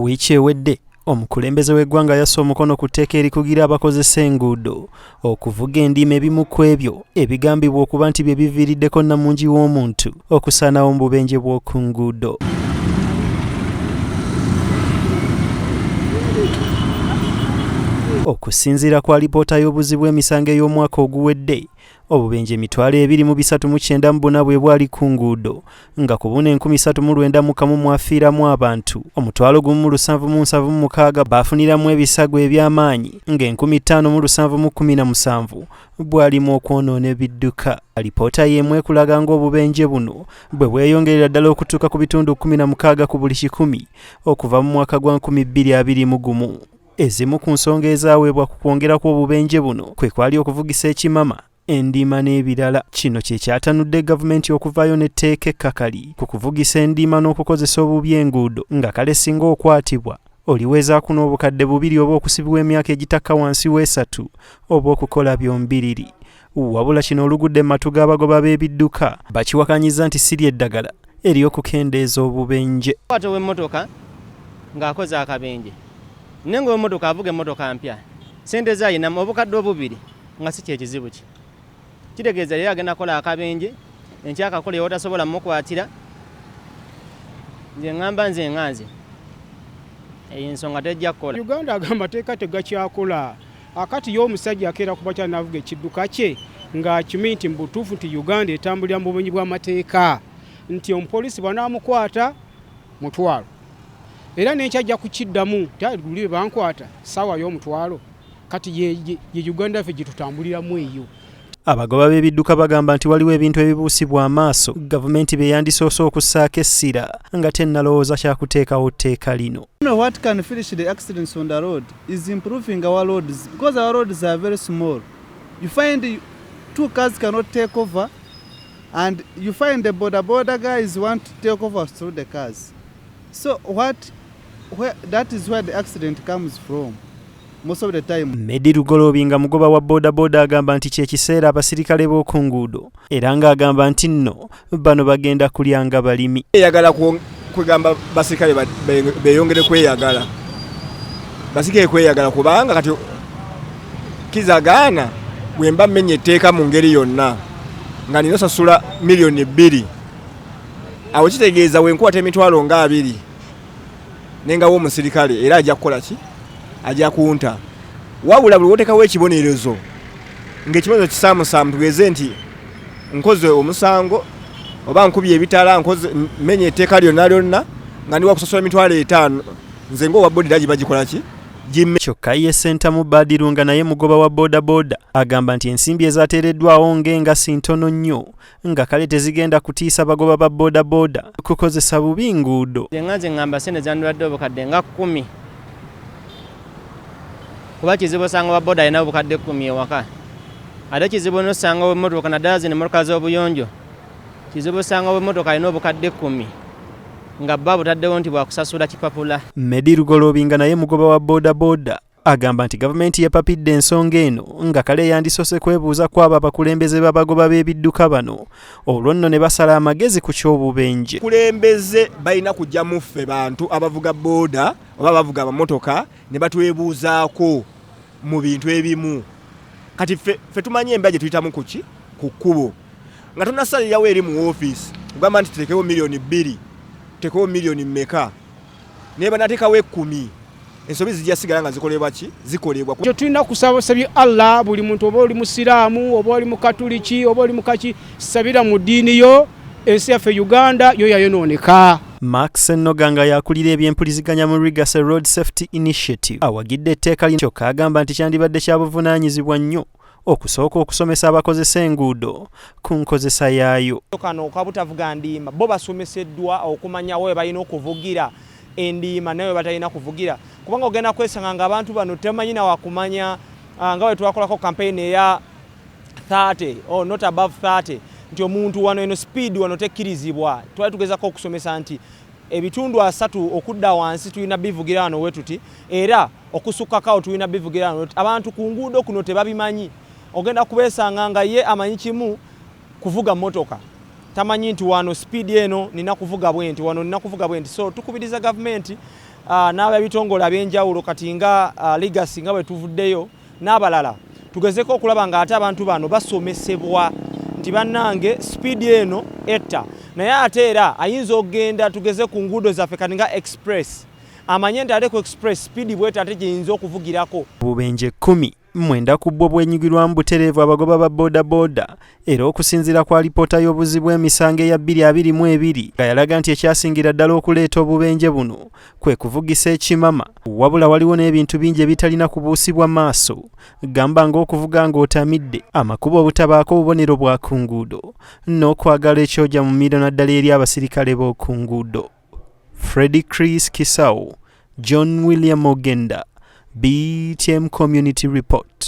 Wiiki ewedde omukulembeze w'eggwanga yasse omukono ku tteeka erikugira abakozesa enguudo okuvuga endima ebimu ku ebyo ebigambibwa okuba nti bye biviiriddeko nnamungi w'omuntu okusaanawo mu bubenje bw'oku nguudo. Okusinziira ku alipoota y'obuzi bw'emisango ey'omwaka oguwedde, obubenje 239 bwe bwali ku nguudo, nga ku buno 3,901 mwafiiramu abantu, 1,776 baafuniramu ebisago eby'amaanyi, nga 5,717 bwalimu okwonoona ebidduka. Alipoota y'emu ekulaga ng'obubenje buno bwe bweyongerera ddala okutuuka ku bitundu 16 ku buli 100 okuva mu mwaka gwa 2021. Ezimu ku nsonga ezaaweebwa ku kwongera kw'obubenje buno kwe kwali okuvugisa ekimama, endima n'ebirala. Kino kye kyatanudde gavumenti okuvaayo n'etteeka ekkakali ku kuvugisa endima n'okukozesa obubi enguudo, nga kale singa okwatibwa oliweezaako n'obukadde 2 oba okusibibwa emyaka egitakka wansi w'3 oba okukola byombiriri. Wabula kino olugudde mu matu g'abagoba b'ebidduka bakiwakanyiza nti si ly'eddagala ery'okukendeeza obubenje. Kwata w'emmotoka ng'akoze akabenje, nengo emotoka avuga emotoka mpya, sente zayina obukadde obubiri nga si kyekizibu ki. Kitegeeza yali agenda kola akabenje, enkyakakola ewotasobola mukwatira, nze ngamba nze nganze eyo ensonga tejja kukola. Uganda amateeka tegakyakola. Akati y'omusajja akeera kuba kyanavuga ekidduka kye ng'akimanya nti mu butuufu nti Uganda etambulira mu bumenyi bw'amateeka, nti omupoliisi banaamukwata mutwalo. Era n'ekyajja kukiddamu tagulire bankwata ssaawa y'omutwalo, kati ye Uganda ffe gye tutambuliramu eyo. Abagoba b'ebidduka bagamba nti waliwo ebintu ebibuusibwa amaaso gavumenti bye yandisoose okussaako essira nga tennalowooza kyakuteekawo tteeka lino. What can finish the accidents on the road is improving our roads, because our roads are very small. You find 2 cars cannot take over, and you find the border guys want to take over through the cars. So that is where the accident comes from most of the time. Medi Rugolobi nga mugoba wa boda agamba nti kye kiseera abasirikale b'oku nguudo, era ng'agamba nti nno bano bagenda kulyanga balimi. Eyagala kugamba basirikale beeyongere kweyagala, basirikale kweyagala kubanga kati kizagaana bwe mba mmenye etteeka mu ngeri yonna nga nina osasula miliyoni 2, awo kitegeeza wenkwata emitwalo nga 2 nenga w'omusirikale era ajja kukola ki? Ajja kunta. Wabula buli woteekawo ekibonerezo ng'ekibonerezo kisaamusaamu tugeze nti nkoze omusango oba nkubye ebitala nkoze mmenye etteeka lyonna nga ndi wakusasula emitwalo 5, nze ng'owa bodira bagikola ki? Kyokka ye Senta mu Badirunga naye mugoba wa boda agamba nti ensimbi ezaateereddwawo ng'Engassi ntono nnyo, nga kale tezigenda kutiisa bagoba ba boda kukozesa bubi nguudo. Nze ngamba sente zandiwadde obukadde nga 10, kuba kizibu osanga wa boda alina obukadde 10 ewaka. Ate kizibu nosanga w'emmotoka naddala zino emmotoka z'obuyonjo, kizibu osanga w'emmotoka alina obukadde 10 nga bba butaddewo nti bwakusasula kipapula. Medi Rugolobi nga naye mugoba wa boda agamba nti gavumenti yepapidde ensonga eno, nga kale yandisoose kwebuuza kw'abo abakulembeze b'abagoba b'ebidduka bano, olwo nno ne basala amagezi ku ky'obubenje. Kulembeze balina kujja mu ffe bantu abavuga boda oba abavuga amamotoka ne batwebuuzaako mu bintu ebimu. Kati ffe tumanye embeera gye tuyitamu ku kkubo nga tunasalirawo eri mu woofiisi kugamba nti tuteekewo miliyoni 2, tuteekewo miliyoni mmeka, naye banateekawo 10, ensobi zijja sigala nga zikolebwa ki? Zikolebwa. Kyo tulina kusabye Allah, buli muntu oba oli musiraamu oba oli mukatuliki oba oli mukaki, sabira mu ddiini yo, ensi yaffe Uganda yo yayonooneka. Max Noganga yakulira ebyempuliziganya mu Rigase Road Safety Initiative awagidde etteeka lino, kyokka agamba nti kyandibadde kya buvunaanyizibwa nnyo okusooka okusomesa abakozesa enguudo ku nkozesa yaayo. Kano okabutavuga ndiima bo basomeseddwa okumanya we balina okuvugira endiima nawe batalina kuvugira, kubanga ogenda kwesanga nga abantu bano temanyi na wakumanya nga we twakolako campaign eya 30 or not above 30 nti omuntu wano eno speed wano tekkirizibwa. Twali tugezako okusomesa nti ebitundu 3 okudda wansi tulina bivugira wano wetuti, era okusukkako tulina bivugira wano. Abantu ku nguudo kuno tebabimanyi, ogenda kubeesanga nga ye amanyi kimu kuvuga motoka, tamanyi nti wano speed eno nina kuvuga bwenti, wano nina kuvuga bwenti. So tukubiriza government n'abebitongole ab'enjawulo kati nga Legacy nga bwe tuvuddeyo n'abalala tugezeko okulaba nga ate abantu bano basomesebwa nti bannange speed eno etta naye ate era ayinza okugenda tugeze ku nguudo zaffe kati nga express amanye nti ate ku express speed bweta ate gyeyinza okuvugirako. Bubenje 10 mwenda ku bwo bwenyigirwamu butereevu abagoba ba boda era okusinziira kwa alipoota y'obuzi bw'emisango eya 2022 nga yalaga nti ekyasingira ddala okuleeta obubenje buno kwe kuvugisa ekimama wabula waliwo n'ebintu bingi ebitalina kubuusibwa maaso gamba ng'okuvuga ng'otamidde amakubo obutabaako obubonero bwa ku nguudo n'okwagala ekyoja mu mmiro naddala eri abasirikale b'oku nguudo. Freddie Chris Kisao, John William Ogenda, BTM Community Report.